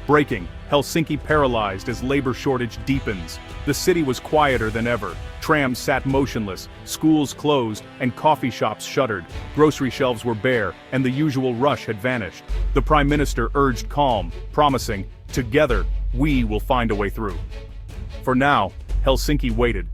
Breaking, Helsinki paralyzed as labor shortage deepens. The city was quieter than ever. Trams sat motionless, schools closed, and coffee shops shuttered. Grocery shelves were bare, and the usual rush had vanished. The Prime Minister urged calm, promising, "Together, we will find a way through." For now, Helsinki waited.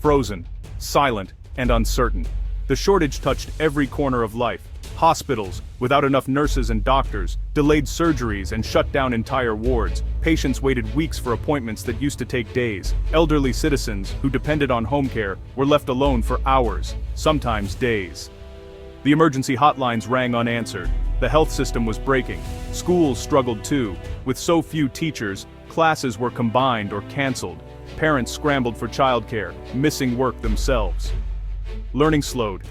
Frozen, silent, and uncertain. The shortage touched every corner of life. Hospitals, without enough nurses and doctors, delayed surgeries and shut down entire wards. Patients waited weeks for appointments that used to take days. Elderly citizens, who depended on home care, were left alone for hours, sometimes days. The emergency hotlines rang unanswered. The health system was breaking. Schools struggled too. With so few teachers, classes were combined or canceled. Parents scrambled for childcare, missing work themselves. Learning slowed.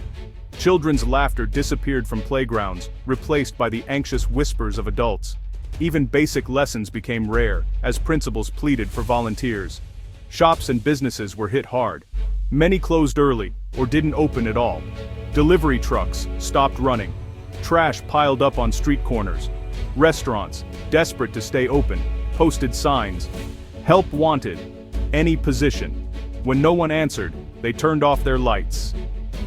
Children's laughter disappeared from playgrounds, replaced by the anxious whispers of adults. Even basic lessons became rare, as principals pleaded for volunteers. Shops and businesses were hit hard. Many closed early, or didn't open at all. Delivery trucks stopped running. Trash piled up on street corners. Restaurants, desperate to stay open, posted signs. "Help wanted. Any position." When no one answered, they turned off their lights.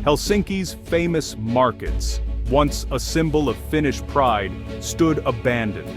Helsinki's famous markets, once a symbol of Finnish pride, stood abandoned.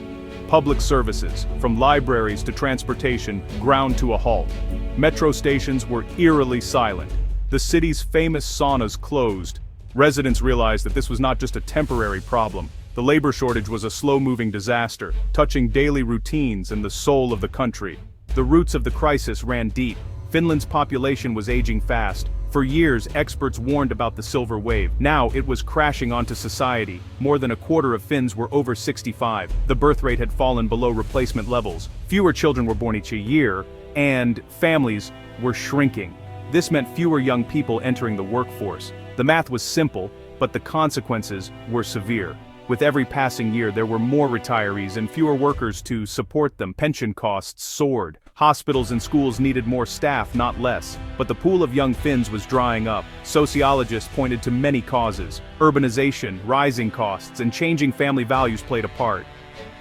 Public services, from libraries to transportation, ground to a halt. Metro stations were eerily silent. The city's famous saunas closed. Residents realized that this was not just a temporary problem. The labor shortage was a slow-moving disaster, touching daily routines and the soul of the country. The roots of the crisis ran deep. Finland's population was aging fast. For years, experts warned about the silver wave. Now it was crashing onto society. More than a quarter of Finns were over 65. The birth rate had fallen below replacement levels. Fewer children were born each year, and families were shrinking. This meant fewer young people entering the workforce. The math was simple, but the consequences were severe. With every passing year, there were more retirees and fewer workers to support them. Pension costs soared. Hospitals and schools needed more staff, not less. But the pool of young Finns was drying up. Sociologists pointed to many causes. Urbanization, rising costs, and changing family values played a part.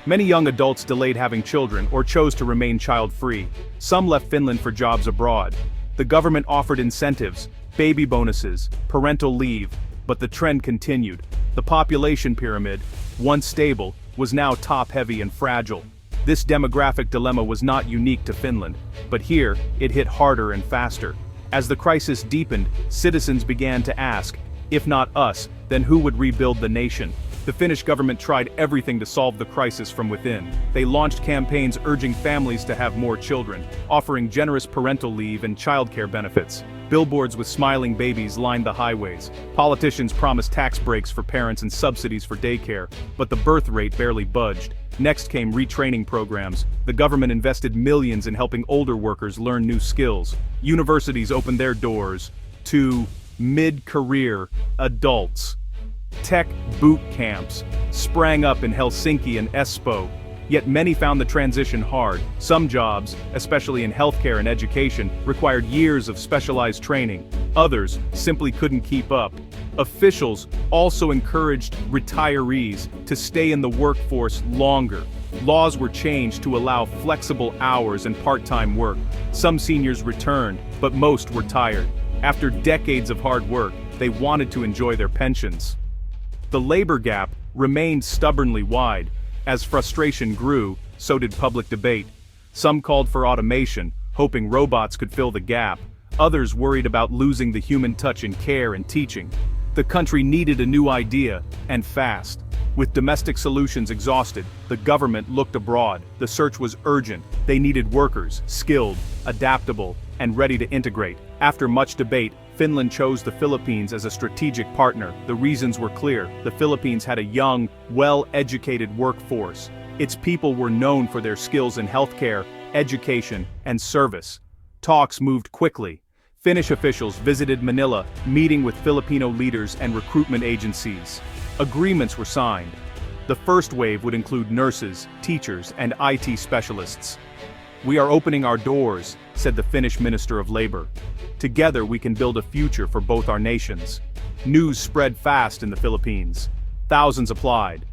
Many young adults delayed having children or chose to remain child-free. Some left Finland for jobs abroad. The government offered incentives, baby bonuses, parental leave, but the trend continued. The population pyramid, once stable, was now top-heavy and fragile. This demographic dilemma was not unique to Finland, but here, it hit harder and faster. As the crisis deepened, citizens began to ask, if not us, then who would rebuild the nation? The Finnish government tried everything to solve the crisis from within. They launched campaigns urging families to have more children, offering generous parental leave and childcare benefits. Billboards with smiling babies lined the highways. Politicians promised tax breaks for parents and subsidies for daycare, but the birth rate barely budged. Next came retraining programs. The government invested millions in helping older workers learn new skills. Universities opened their doors to mid-career adults. Tech boot camps sprang up in Helsinki and Espoo, yet many found the transition hard. Some jobs, especially in healthcare and education, required years of specialized training. Others simply couldn't keep up. Officials also encouraged retirees to stay in the workforce longer. Laws were changed to allow flexible hours and part-time work. Some seniors returned, but most were tired. After decades of hard work, they wanted to enjoy their pensions. The labor gap remained stubbornly wide. As frustration grew, so did public debate. Some called for automation, hoping robots could fill the gap. Others worried about losing the human touch in care and teaching. The country needed a new idea, and fast. With domestic solutions exhausted, the government looked abroad. The search was urgent. They needed workers, skilled, adaptable, and ready to integrate. After much debate, Finland chose the Philippines as a strategic partner. The reasons were clear. The Philippines had a young, well-educated workforce. Its people were known for their skills in healthcare, education, and service. Talks moved quickly. Finnish officials visited Manila, meeting with Filipino leaders and recruitment agencies. Agreements were signed. The first wave would include nurses, teachers, and IT specialists. "We are opening our doors," said the Finnish Minister of Labor. "Together we can build a future for both our nations." News spread fast in the Philippines. Thousands applied.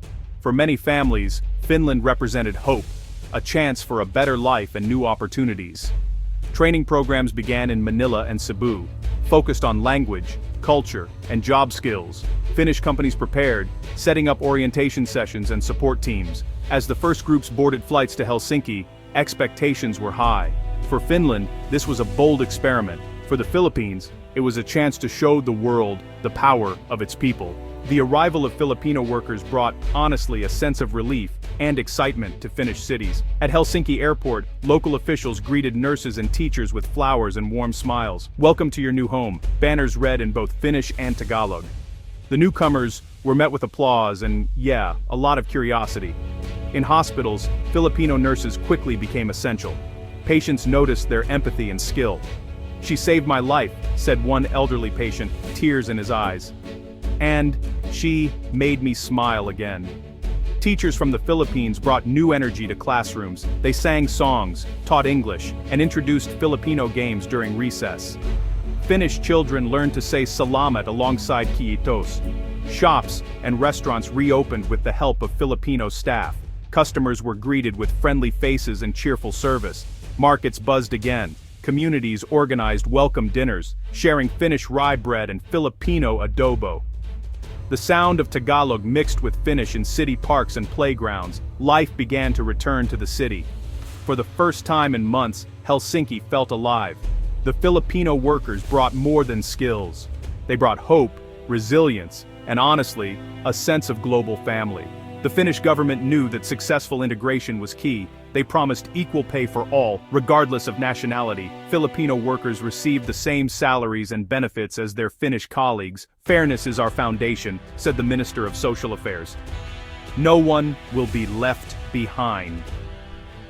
For many families, Finland represented hope. a chance for a better life and new opportunities. Training programs began in Manila and Cebu, focused on language, culture, and job skills. Finnish companies prepared, setting up orientation sessions and support teams. As the first groups boarded flights to Helsinki, expectations were high. For Finland, this was a bold experiment. For the Philippines, it was a chance to show the world the power of its people. The arrival of Filipino workers brought, honestly, a sense of relief and excitement to Finnish cities. At Helsinki airport, local officials greeted nurses and teachers with flowers and warm smiles. "Welcome to your new home," banners read in both Finnish and Tagalog. The newcomers were met with applause and, yeah, a lot of curiosity. In hospitals, Filipino nurses quickly became essential. Patients noticed their empathy and skill. "She saved my life," said one elderly patient, tears in his eyes. "And she made me smile again." Teachers from the Philippines brought new energy to classrooms. They sang songs, taught English, and introduced Filipino games during recess. Finnish children learned to say salamat alongside kiitos. Shops and restaurants reopened with the help of Filipino staff. Customers were greeted with friendly faces and cheerful service. Markets buzzed again. Communities organized welcome dinners, sharing Finnish rye bread and Filipino adobo. The sound of Tagalog mixed with Finnish in city parks and playgrounds. Life began to return to the city. For the first time in months, Helsinki felt alive. The Filipino workers brought more than skills. They brought hope, resilience, and honestly, a sense of global family. The Finnish government knew that successful integration was key. They promised equal pay for all, regardless of nationality. Filipino workers received the same salaries and benefits as their Finnish colleagues. "Fairness is our foundation," said the Minister of Social Affairs. "No one will be left behind."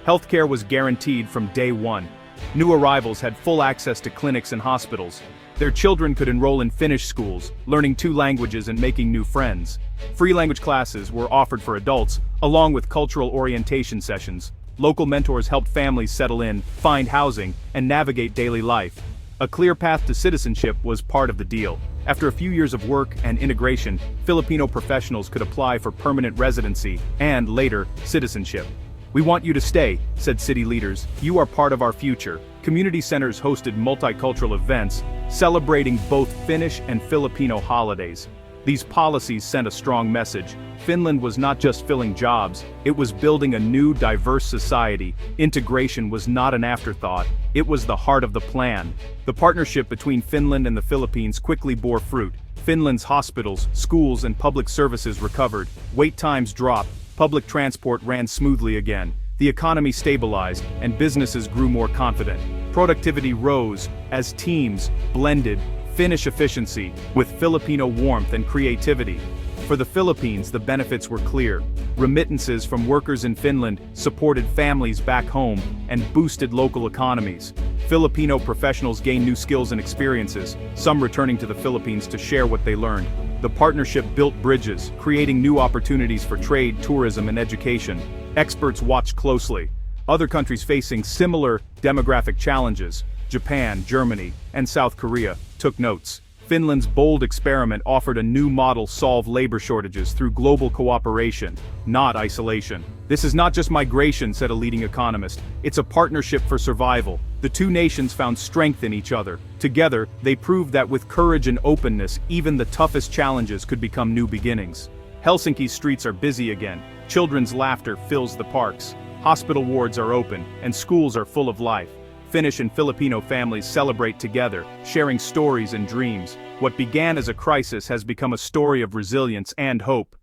Healthcare was guaranteed from day one. New arrivals had full access to clinics and hospitals. Their children could enroll in Finnish schools, learning 2 languages and making new friends. Free language classes were offered for adults, along with cultural orientation sessions. Local mentors helped families settle in, find housing, and navigate daily life. A clear path to citizenship was part of the deal. After a few years of work and integration, Filipino professionals could apply for permanent residency and, later, citizenship. "We want you to stay," said city leaders. "You are part of our future." Community centers hosted multicultural events, celebrating both Finnish and Filipino holidays. These policies sent a strong message. Finland was not just filling jobs, it was building a new, diverse society. Integration was not an afterthought, it was the heart of the plan. The partnership between Finland and the Philippines quickly bore fruit. Finland's hospitals, schools, and public services recovered. Wait times dropped, public transport ran smoothly again. The economy stabilized, and businesses grew more confident. Productivity rose as teams blended Finnish efficiency with Filipino warmth and creativity. For the Philippines, the benefits were clear. Remittances from workers in Finland supported families back home and boosted local economies. Filipino professionals gained new skills and experiences, some returning to the Philippines to share what they learned. The partnership built bridges, creating new opportunities for trade, tourism, and education. Experts watched closely. Other countries facing similar demographic challenges, Japan, Germany, and South Korea, took notes. Finland's bold experiment offered a new model: solve labor shortages through global cooperation, not isolation. "This is not just migration," said a leading economist. "It's a partnership for survival." The two nations found strength in each other. Together, they proved that with courage and openness, even the toughest challenges could become new beginnings. Helsinki's streets are busy again. Children's laughter fills the parks. Hospital wards are open, and schools are full of life. Finnish and Filipino families celebrate together, sharing stories and dreams. What began as a crisis has become a story of resilience and hope.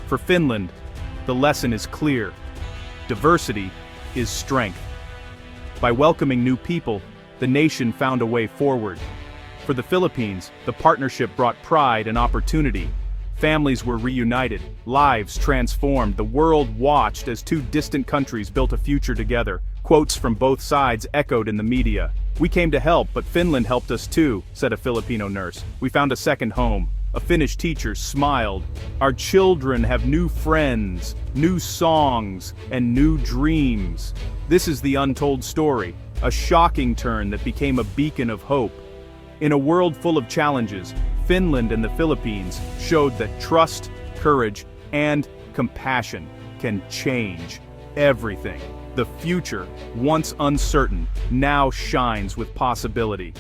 For Finland, the lesson is clear. Diversity is strength. By welcoming new people, the nation found a way forward. For the Philippines, the partnership brought pride and opportunity. Families were reunited, lives transformed, the world watched as two distant countries built a future together. Quotes from both sides echoed in the media. "We came to help, but Finland helped us too," said a Filipino nurse. "We found a second home." A Finnish teacher smiled. "Our children have new friends, new songs, and new dreams." This is the untold story, a shocking turn that became a beacon of hope. In a world full of challenges, Finland and the Philippines showed that trust, courage, and compassion can change everything. The future, once uncertain, now shines with possibility.